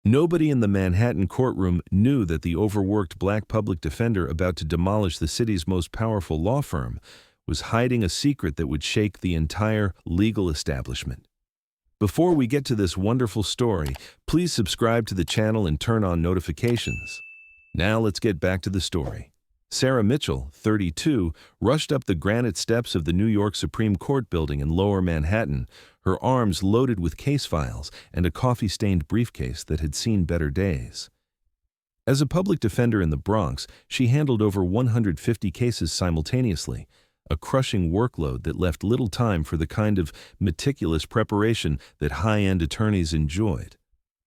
Nobody in the Manhattan courtroom knew that the overworked black public defender about to demolish the city's most powerful law firm was hiding a secret that would shake the entire legal establishment. Before we get to this wonderful story, please subscribe to the channel and turn on notifications. Now let's get back to the story. Sarah Mitchell, 32, rushed up the granite steps of the New York Supreme Court building in Lower Manhattan, her arms loaded with case files and a coffee-stained briefcase that had seen better days. As a public defender in the Bronx, she handled over 150 cases simultaneously, a crushing workload that left little time for the kind of meticulous preparation that high-end attorneys enjoyed.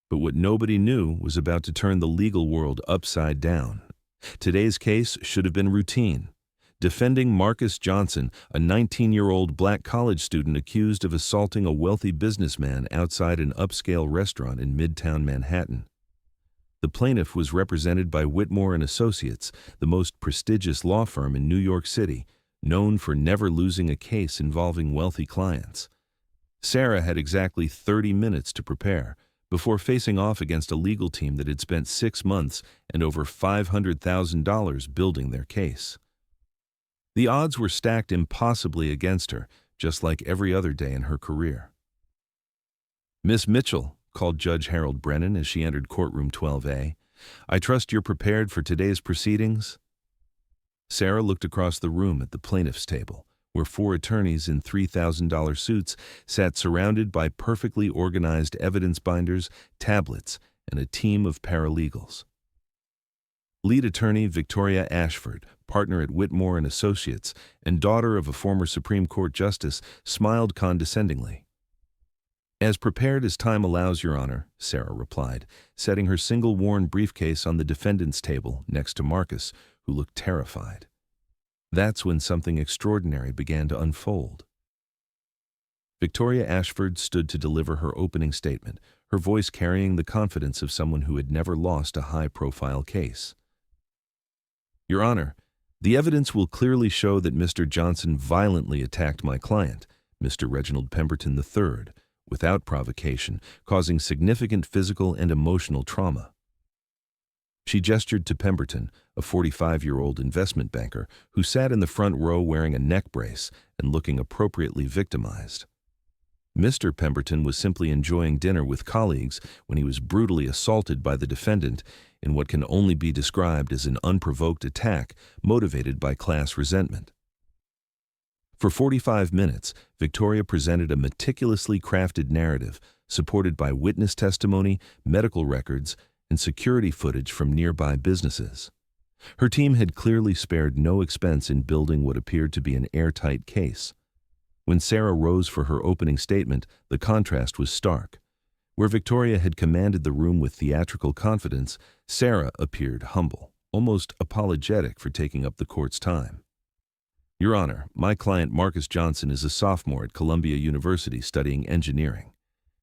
But what nobody knew was about to turn the legal world upside down. Today's case should have been routine. Defending Marcus Johnson, a 19-year-old black college student accused of assaulting a wealthy businessman outside an upscale restaurant in Midtown Manhattan. The plaintiff was represented by Whitmore & Associates, the most prestigious law firm in New York City, known for never losing a case involving wealthy clients. Sarah had exactly 30 minutes to prepare, before facing off against a legal team that had spent 6 months and over $500,000 building their case. The odds were stacked impossibly against her, just like every other day in her career. "Miss Mitchell," called Judge Harold Brennan as she entered courtroom 12A, "I trust you're prepared for today's proceedings?" Sarah looked across the room at the plaintiff's table, where 4 attorneys in $3,000 suits sat surrounded by perfectly organized evidence binders, tablets, and a team of paralegals. Lead attorney Victoria Ashford, partner at Whitmore & Associates and daughter of a former Supreme Court justice, smiled condescendingly. "As prepared as time allows, Your Honor," Sarah replied, setting her single-worn briefcase on the defendant's table next to Marcus, who looked terrified. That's when something extraordinary began to unfold. Victoria Ashford stood to deliver her opening statement, her voice carrying the confidence of someone who had never lost a high-profile case. "Your Honor, the evidence will clearly show that Mr. Johnson violently attacked my client, Mr. Reginald Pemberton III, without provocation, causing significant physical and emotional trauma." She gestured to Pemberton, a 45-year-old investment banker who sat in the front row wearing a neck brace and looking appropriately victimized. Mr. Pemberton was simply enjoying dinner with colleagues when he was brutally assaulted by the defendant in what can only be described as an unprovoked attack motivated by class resentment. For 45 minutes, Victoria presented a meticulously crafted narrative supported by witness testimony, medical records, and security footage from nearby businesses. Her team had clearly spared no expense in building what appeared to be an airtight case. When Sarah rose for her opening statement, the contrast was stark. Where Victoria had commanded the room with theatrical confidence, Sarah appeared humble, almost apologetic for taking up the court's time. "Your Honor, my client Marcus Johnson is a sophomore at Columbia University studying engineering.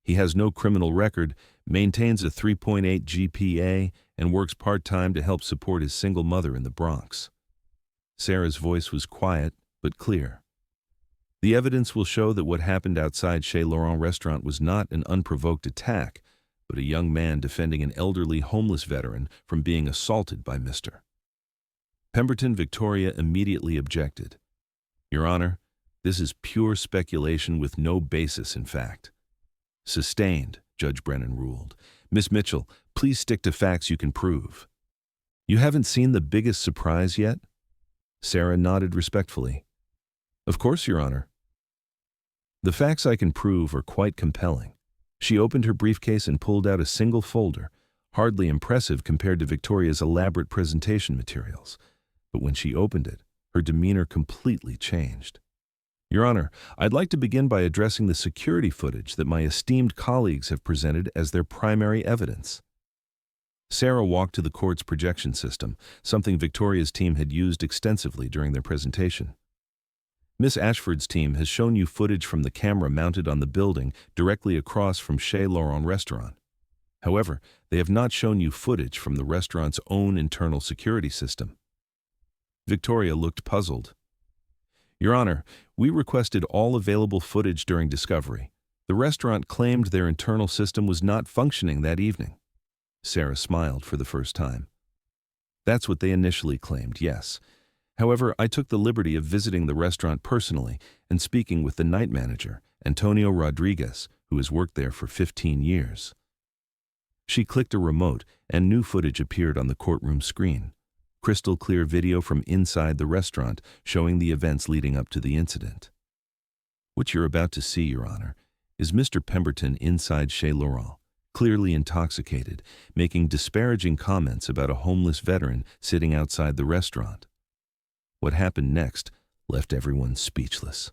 He has no criminal record, maintains a 3.8 GPA, and works part-time to help support his single mother in the Bronx." Sarah's voice was quiet but clear. "The evidence will show that what happened outside Chez Laurent restaurant was not an unprovoked attack, but a young man defending an elderly homeless veteran from being assaulted by Mr. Pemberton." Victoria immediately objected. "Your Honor, this is pure speculation with no basis in fact." "Sustained," Judge Brennan ruled. "Miss Mitchell, please stick to facts you can prove." "You haven't seen the biggest surprise yet?" Sarah nodded respectfully. "Of course, Your Honor." "The facts I can prove are quite compelling." She opened her briefcase and pulled out a single folder, hardly impressive compared to Victoria's elaborate presentation materials. But when she opened it, her demeanor completely changed. "Your Honor, I'd like to begin by addressing the security footage that my esteemed colleagues have presented as their primary evidence." Sarah walked to the court's projection system, something Victoria's team had used extensively during their presentation. "Miss Ashford's team has shown you footage from the camera mounted on the building directly across from Chez Laurent restaurant. However, they have not shown you footage from the restaurant's own internal security system." Victoria looked puzzled. "Your Honor, we requested all available footage during discovery. The restaurant claimed their internal system was not functioning that evening." Sarah smiled for the first time. That's what they initially claimed, yes. However, I took the liberty of visiting the restaurant personally and speaking with the night manager, Antonio Rodriguez, who has worked there for 15 years. She clicked a remote, and new footage appeared on the courtroom screen. Crystal clear video from inside the restaurant showing the events leading up to the incident. What you're about to see, Your Honor, is Mr. Pemberton inside Chez Laurent, clearly intoxicated, making disparaging comments about a homeless veteran sitting outside the restaurant. What happened next left everyone speechless.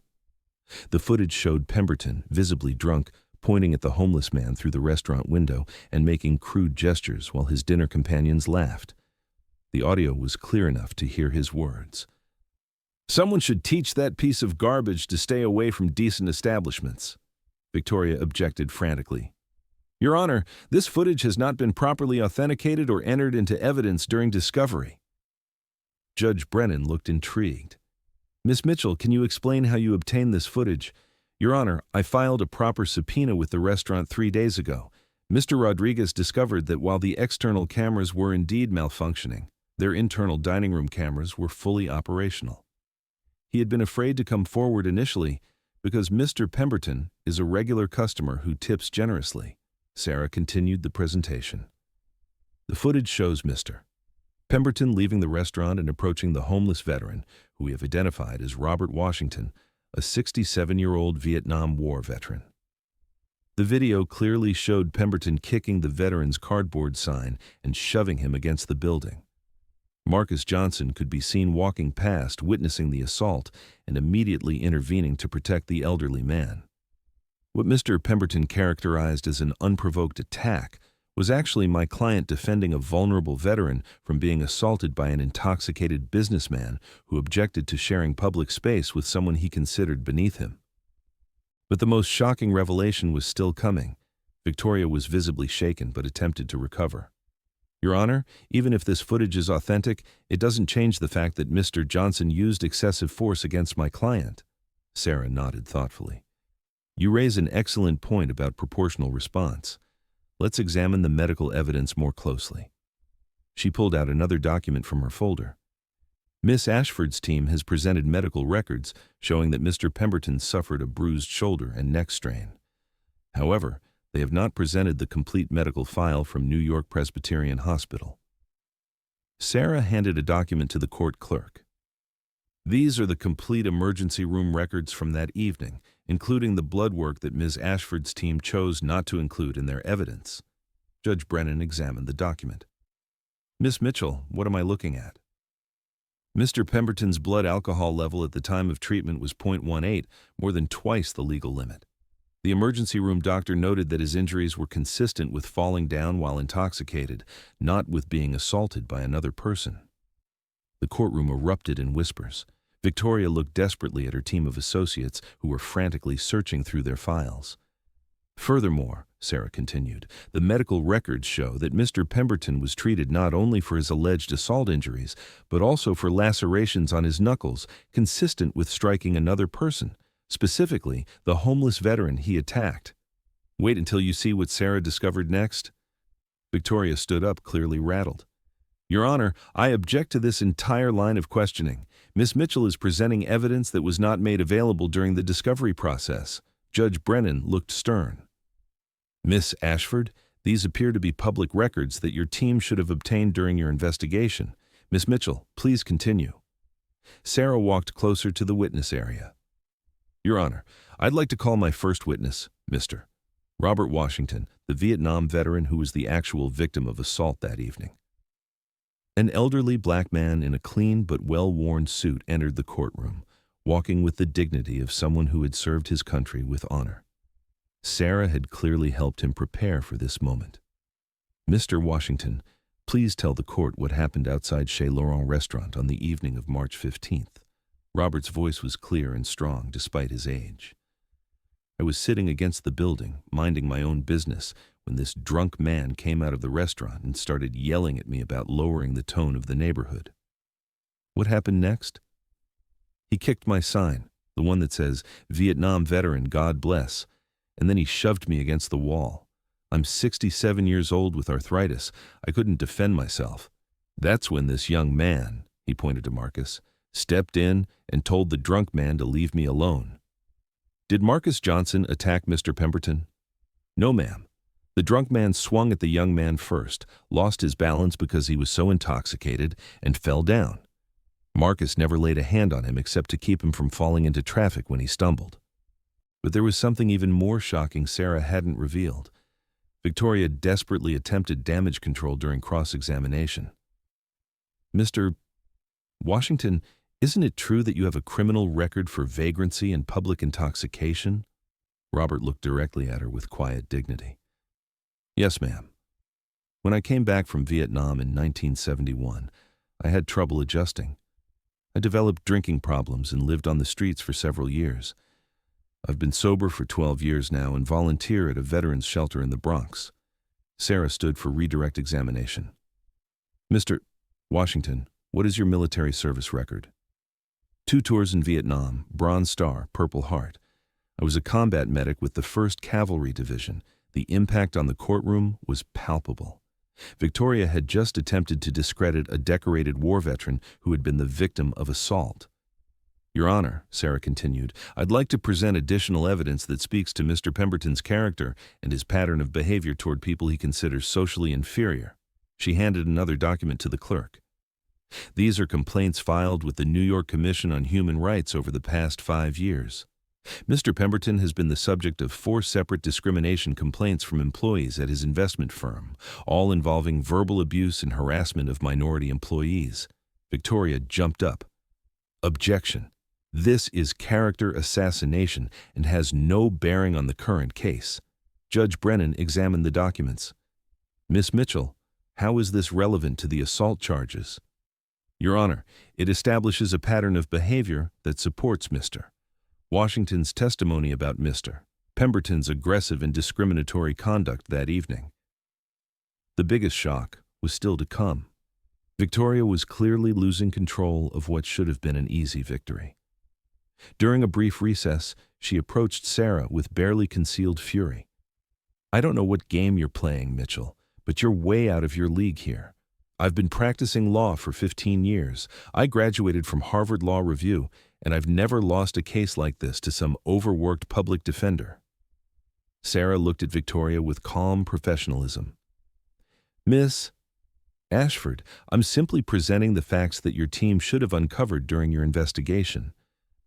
The footage showed Pemberton, visibly drunk, pointing at the homeless man through the restaurant window and making crude gestures while his dinner companions laughed. The audio was clear enough to hear his words. "Someone should teach that piece of garbage to stay away from decent establishments," Victoria objected frantically. "Your Honor, this footage has not been properly authenticated or entered into evidence during discovery." Judge Brennan looked intrigued. "Miss Mitchell, can you explain how you obtained this footage?" "Your Honor, I filed a proper subpoena with the restaurant 3 days ago. Mr. Rodriguez discovered that while the external cameras were indeed malfunctioning, their internal dining room cameras were fully operational. He had been afraid to come forward initially because Mr. Pemberton is a regular customer who tips generously." Sarah continued the presentation. The footage shows Mr. Pemberton leaving the restaurant and approaching the homeless veteran, who we have identified as Robert Washington, a 67-year-old Vietnam War veteran. The video clearly showed Pemberton kicking the veteran's cardboard sign and shoving him against the building. Marcus Johnson could be seen walking past, witnessing the assault, and immediately intervening to protect the elderly man. What Mr. Pemberton characterized as an unprovoked attack was actually my client defending a vulnerable veteran from being assaulted by an intoxicated businessman who objected to sharing public space with someone he considered beneath him. But the most shocking revelation was still coming. Victoria was visibly shaken but attempted to recover. "Your Honor, even if this footage is authentic, it doesn't change the fact that Mr. Johnson used excessive force against my client." Sarah nodded thoughtfully. "You raise an excellent point about proportional response. Let's examine the medical evidence more closely." She pulled out another document from her folder. Miss Ashford's team has presented medical records showing that Mr. Pemberton suffered a bruised shoulder and neck strain. However, they have not presented the complete medical file from New York Presbyterian Hospital. Sarah handed a document to the court clerk. "These are the complete emergency room records from that evening, including the blood work that Ms. Ashford's team chose not to include in their evidence." Judge Brennan examined the document. "Miss Mitchell, what am I looking at?" Mr. Pemberton's blood alcohol level at the time of treatment was 0.18, more than twice the legal limit. The emergency room doctor noted that his injuries were consistent with falling down while intoxicated, not with being assaulted by another person. The courtroom erupted in whispers. Victoria looked desperately at her team of associates who were frantically searching through their files. "Furthermore," Sarah continued, "the medical records show that Mr. Pemberton was treated not only for his alleged assault injuries, but also for lacerations on his knuckles, consistent with striking another person, specifically the homeless veteran he attacked." "Wait until you see what Sarah discovered next." Victoria stood up, clearly rattled. "Your Honor, I object to this entire line of questioning. Miss Mitchell is presenting evidence that was not made available during the discovery process." Judge Brennan looked stern. "Miss Ashford, these appear to be public records that your team should have obtained during your investigation. Miss Mitchell, please continue." Sarah walked closer to the witness area. "Your Honor, I'd like to call my first witness, Mr. Robert Washington, the Vietnam veteran who was the actual victim of assault that evening." An elderly black man in a clean but well-worn suit entered the courtroom, walking with the dignity of someone who had served his country with honor. Sarah had clearly helped him prepare for this moment. "Mr. Washington, please tell the court what happened outside Chez Laurent restaurant on the evening of March 15th. Robert's voice was clear and strong despite his age. "I was sitting against the building, minding my own business, when this drunk man came out of the restaurant and started yelling at me about lowering the tone of the neighborhood." "What happened next?" "He kicked my sign, the one that says, 'Vietnam veteran, God bless,' and then he shoved me against the wall. I'm 67 years old with arthritis. I couldn't defend myself. That's when this young man, he pointed to Marcus, stepped in and told the drunk man to leave me alone. Did Marcus Johnson attack Mr. Pemberton? No, ma'am. The drunk man swung at the young man first, lost his balance because he was so intoxicated, and fell down. Marcus never laid a hand on him except to keep him from falling into traffic when he stumbled. But there was something even more shocking Sarah hadn't revealed. Victoria desperately attempted damage control during cross-examination. Mr. Washington, isn't it true that you have a criminal record for vagrancy and public intoxication? Robert looked directly at her with quiet dignity. Yes, ma'am. When I came back from Vietnam in 1971, I had trouble adjusting. I developed drinking problems and lived on the streets for several years. I've been sober for 12 years now and volunteer at a veterans shelter in the Bronx. Sarah stood for redirect examination. Mr. Washington, what is your military service record? 2 tours in Vietnam, Bronze Star, Purple Heart. I was a combat medic with the 1st Cavalry Division. The impact on the courtroom was palpable. Victoria had just attempted to discredit a decorated war veteran who had been the victim of assault. Your Honor, Sarah continued, I'd like to present additional evidence that speaks to Mr. Pemberton's character and his pattern of behavior toward people he considers socially inferior. She handed another document to the clerk. These are complaints filed with the New York Commission on Human Rights over the past 5 years. Mr. Pemberton has been the subject of 4 separate discrimination complaints from employees at his investment firm, all involving verbal abuse and harassment of minority employees. Victoria jumped up. Objection. This is character assassination and has no bearing on the current case. Judge Brennan examined the documents. Miss Mitchell, how is this relevant to the assault charges? Your Honor, it establishes a pattern of behavior that supports Mr. Washington's testimony about Mr. Pemberton's aggressive and discriminatory conduct that evening. The biggest shock was still to come. Victoria was clearly losing control of what should have been an easy victory. During a brief recess, she approached Sarah with barely concealed fury. I don't know what game you're playing, Mitchell, but you're way out of your league here. I've been practicing law for 15 years. I graduated from Harvard Law Review, and I've never lost a case like this to some overworked public defender. Sarah looked at Victoria with calm professionalism. Miss Ashford, I'm simply presenting the facts that your team should have uncovered during your investigation.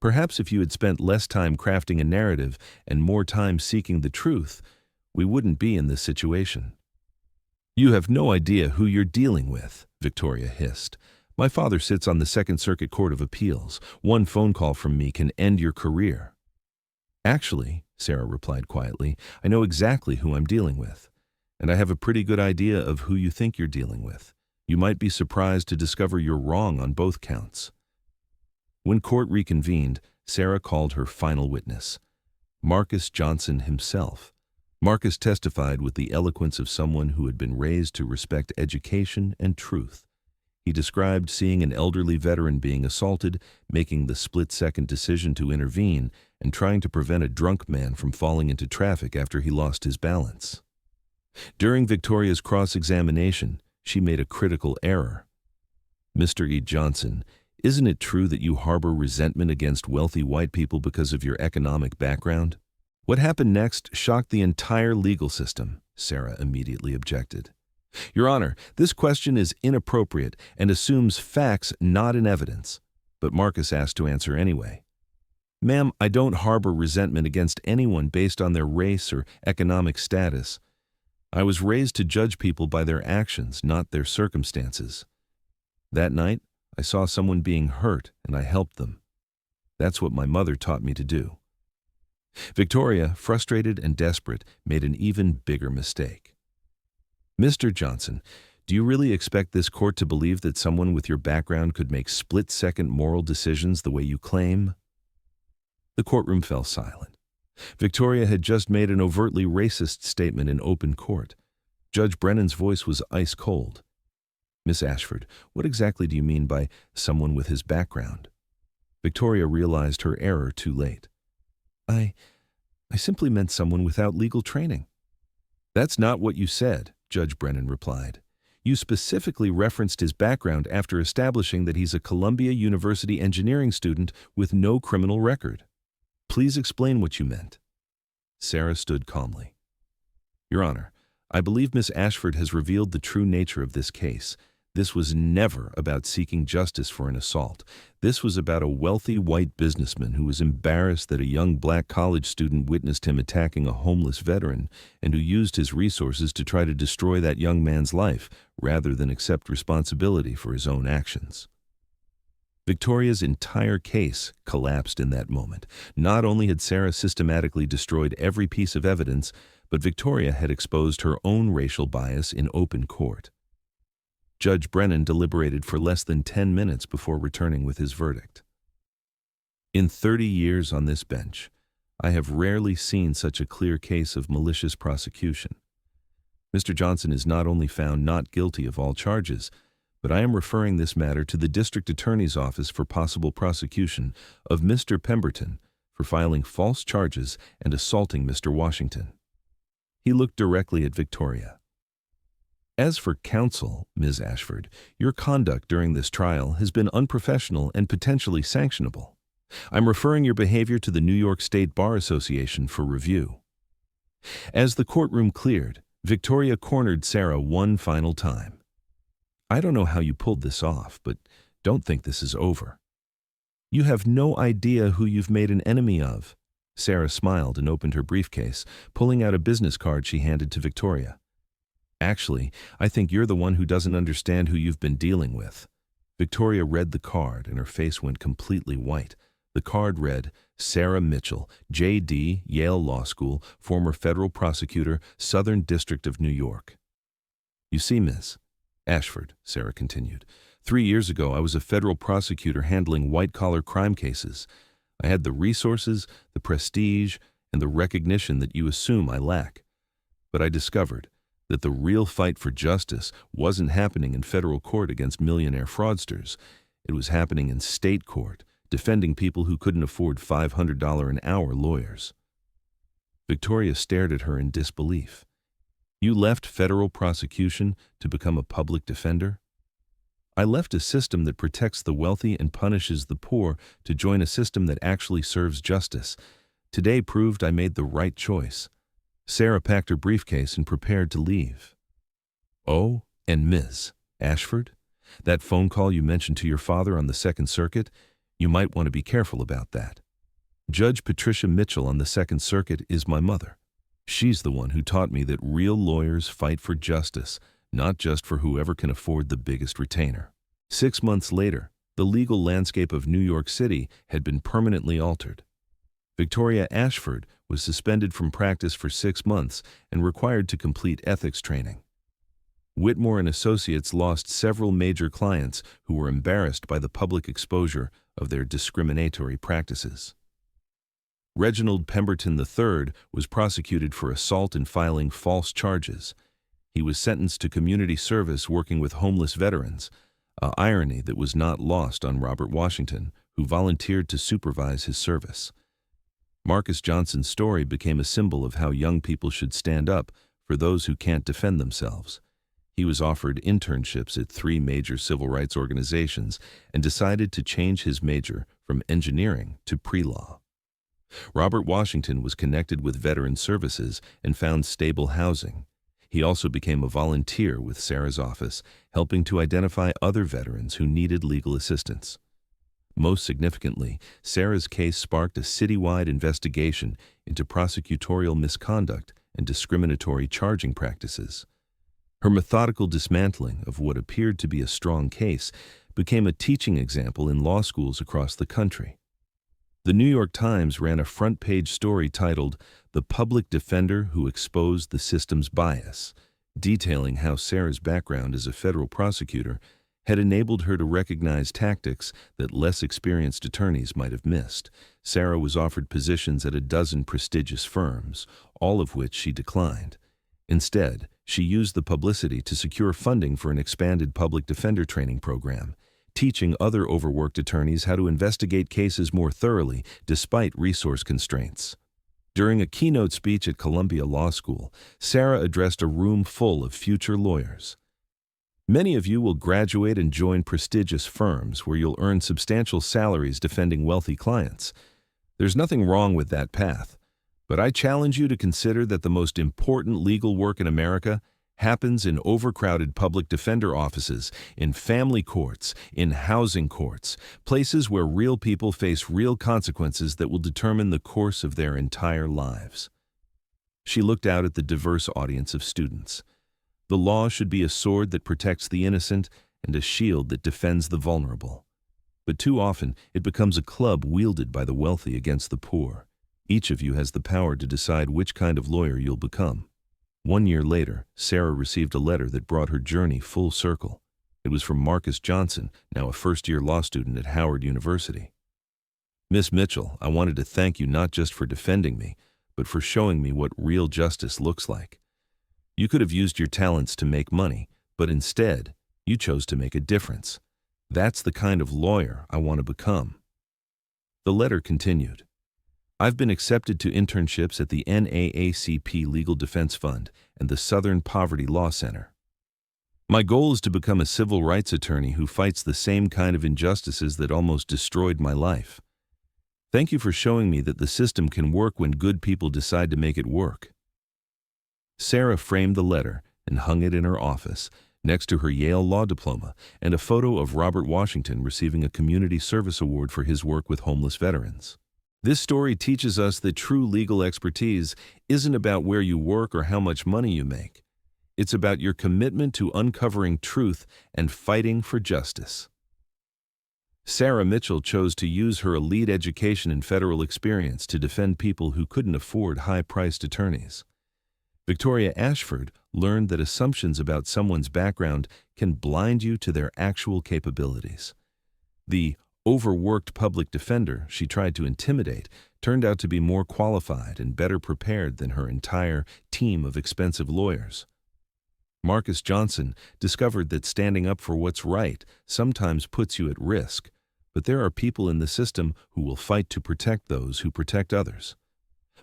Perhaps if you had spent less time crafting a narrative and more time seeking the truth, we wouldn't be in this situation. You have no idea who you're dealing with, Victoria hissed. My father sits on the Second Circuit Court of Appeals. One phone call from me can end your career. Actually, Sarah replied quietly, I know exactly who I'm dealing with. And I have a pretty good idea of who you think you're dealing with. You might be surprised to discover you're wrong on both counts. When court reconvened, Sarah called her final witness, Marcus Johnson himself. Marcus testified with the eloquence of someone who had been raised to respect education and truth. He described seeing an elderly veteran being assaulted, making the split-second decision to intervene, and trying to prevent a drunk man from falling into traffic after he lost his balance. During Victoria's cross-examination, she made a critical error. Mr. E. Johnson, isn't it true that you harbor resentment against wealthy white people because of your economic background? What happened next shocked the entire legal system, Sarah immediately objected. Your Honor, this question is inappropriate and assumes facts not in evidence, but Marcus asked to answer anyway. Ma'am, I don't harbor resentment against anyone based on their race or economic status. I was raised to judge people by their actions, not their circumstances. That night, I saw someone being hurt and I helped them. That's what my mother taught me to do. Victoria, frustrated and desperate, made an even bigger mistake. Mr. Johnson, do you really expect this court to believe that someone with your background could make split-second moral decisions the way you claim? The courtroom fell silent. Victoria had just made an overtly racist statement in open court. Judge Brennan's voice was ice cold. Miss Ashford, what exactly do you mean by someone with his background? Victoria realized her error too late. I simply meant someone without legal training. That's not what you said, Judge Brennan replied. You specifically referenced his background after establishing that he's a Columbia University engineering student with no criminal record. Please explain what you meant. Sarah stood calmly. Your Honor, I believe Miss Ashford has revealed the true nature of this case. This was never about seeking justice for an assault. This was about a wealthy white businessman who was embarrassed that a young black college student witnessed him attacking a homeless veteran and who used his resources to try to destroy that young man's life rather than accept responsibility for his own actions. Victoria's entire case collapsed in that moment. Not only had Sarah systematically destroyed every piece of evidence, but Victoria had exposed her own racial bias in open court. Judge Brennan deliberated for less than 10 minutes before returning with his verdict. In 30 years on this bench, I have rarely seen such a clear case of malicious prosecution. Mr. Johnson is not only found not guilty of all charges, but I am referring this matter to the District Attorney's Office for possible prosecution of Mr. Pemberton for filing false charges and assaulting Mr. Washington. He looked directly at Victoria. As for counsel, Ms. Ashford, your conduct during this trial has been unprofessional and potentially sanctionable. I'm referring your behavior to the New York State Bar Association for review. As the courtroom cleared, Victoria cornered Sarah one final time. I don't know how you pulled this off, but don't think this is over. You have no idea who you've made an enemy of. Sarah smiled and opened her briefcase, pulling out a business card she handed to Victoria. Actually, I think you're the one who doesn't understand who you've been dealing with. Victoria read the card and her face went completely white. The card read, Sarah Mitchell, J.D., Yale Law School, former federal prosecutor, Southern District of New York. You see, Ms. Ashford, Sarah continued, 3 years ago I was a federal prosecutor handling white-collar crime cases. I had the resources, the prestige, and the recognition that you assume I lack. But I discovered that the real fight for justice wasn't happening in federal court against millionaire fraudsters. It was happening in state court, defending people who couldn't afford $500 an hour lawyers. Victoria stared at her in disbelief. You left federal prosecution to become a public defender? I left a system that protects the wealthy and punishes the poor to join a system that actually serves justice. Today proved I made the right choice. Sarah packed her briefcase and prepared to leave. Oh, and Ms. Ashford, that phone call you mentioned to your father on the Second Circuit, you might want to be careful about that. Judge Patricia Mitchell on the Second Circuit is my mother. She's the one who taught me that real lawyers fight for justice, not just for whoever can afford the biggest retainer. 6 months later, the legal landscape of New York City had been permanently altered. Victoria Ashford was suspended from practice for 6 months and required to complete ethics training. Whitmore and Associates lost several major clients who were embarrassed by the public exposure of their discriminatory practices. Reginald Pemberton III was prosecuted for assault and filing false charges. He was sentenced to community service working with homeless veterans, an irony that was not lost on Robert Washington, who volunteered to supervise his service. Marcus Johnson's story became a symbol of how young people should stand up for those who can't defend themselves. He was offered internships at 3 major civil rights organizations and decided to change his major from engineering to pre-law. Robert Washington was connected with veteran services and found stable housing. He also became a volunteer with Sarah's office, helping to identify other veterans who needed legal assistance. Most significantly, Sarah's case sparked a citywide investigation into prosecutorial misconduct and discriminatory charging practices. Her methodical dismantling of what appeared to be a strong case became a teaching example in law schools across the country. The New York Times ran a front-page story titled, "The Public Defender Who Exposed the System's Bias," detailing how Sarah's background as a federal prosecutor had enabled her to recognize tactics that less experienced attorneys might have missed. Sarah was offered positions at a dozen prestigious firms, all of which she declined. Instead, she used the publicity to secure funding for an expanded public defender training program, teaching other overworked attorneys how to investigate cases more thoroughly despite resource constraints. During a keynote speech at Columbia Law School, Sarah addressed a room full of future lawyers. Many of you will graduate and join prestigious firms where you'll earn substantial salaries defending wealthy clients. There's nothing wrong with that path, but I challenge you to consider that the most important legal work in America happens in overcrowded public defender offices, in family courts, in housing courts, places where real people face real consequences that will determine the course of their entire lives. She looked out at the diverse audience of students. The law should be a sword that protects the innocent and a shield that defends the vulnerable. But too often, it becomes a club wielded by the wealthy against the poor. Each of you has the power to decide which kind of lawyer you'll become. 1 year later, Sarah received a letter that brought her journey full circle. It was from Marcus Johnson, now a first-year law student at Howard University. Miss Mitchell, I wanted to thank you not just for defending me, but for showing me what real justice looks like. You could have used your talents to make money, but instead, you chose to make a difference. That's the kind of lawyer I want to become. The letter continued. I've been accepted to internships at the NAACP Legal Defense Fund and the Southern Poverty Law Center. My goal is to become a civil rights attorney who fights the same kind of injustices that almost destroyed my life. Thank you for showing me that the system can work when good people decide to make it work. Sarah framed the letter and hung it in her office, next to her Yale law diploma and a photo of Robert Washington receiving a Community Service Award for his work with homeless veterans. This story teaches us that true legal expertise isn't about where you work or how much money you make. It's about your commitment to uncovering truth and fighting for justice. Sarah Mitchell chose to use her elite education and federal experience to defend people who couldn't afford high-priced attorneys. Victoria Ashford learned that assumptions about someone's background can blind you to their actual capabilities. The overworked public defender she tried to intimidate turned out to be more qualified and better prepared than her entire team of expensive lawyers. Marcus Johnson discovered that standing up for what's right sometimes puts you at risk, but there are people in the system who will fight to protect those who protect others.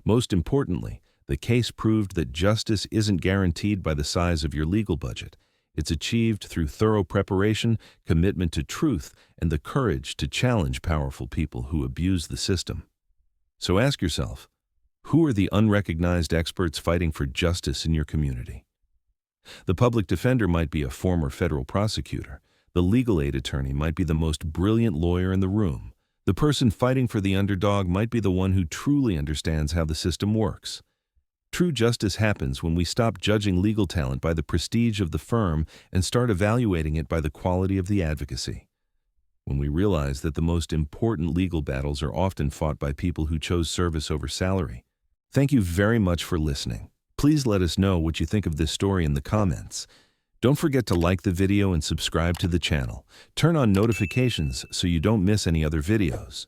Most importantly, the case proved that justice isn't guaranteed by the size of your legal budget. It's achieved through thorough preparation, commitment to truth, and the courage to challenge powerful people who abuse the system. So ask yourself, who are the unrecognized experts fighting for justice in your community? The public defender might be a former federal prosecutor. The legal aid attorney might be the most brilliant lawyer in the room. The person fighting for the underdog might be the one who truly understands how the system works. True justice happens when we stop judging legal talent by the prestige of the firm and start evaluating it by the quality of the advocacy. When we realize that the most important legal battles are often fought by people who chose service over salary. Thank you very much for listening. Please let us know what you think of this story in the comments. Don't forget to like the video and subscribe to the channel. Turn on notifications so you don't miss any other videos.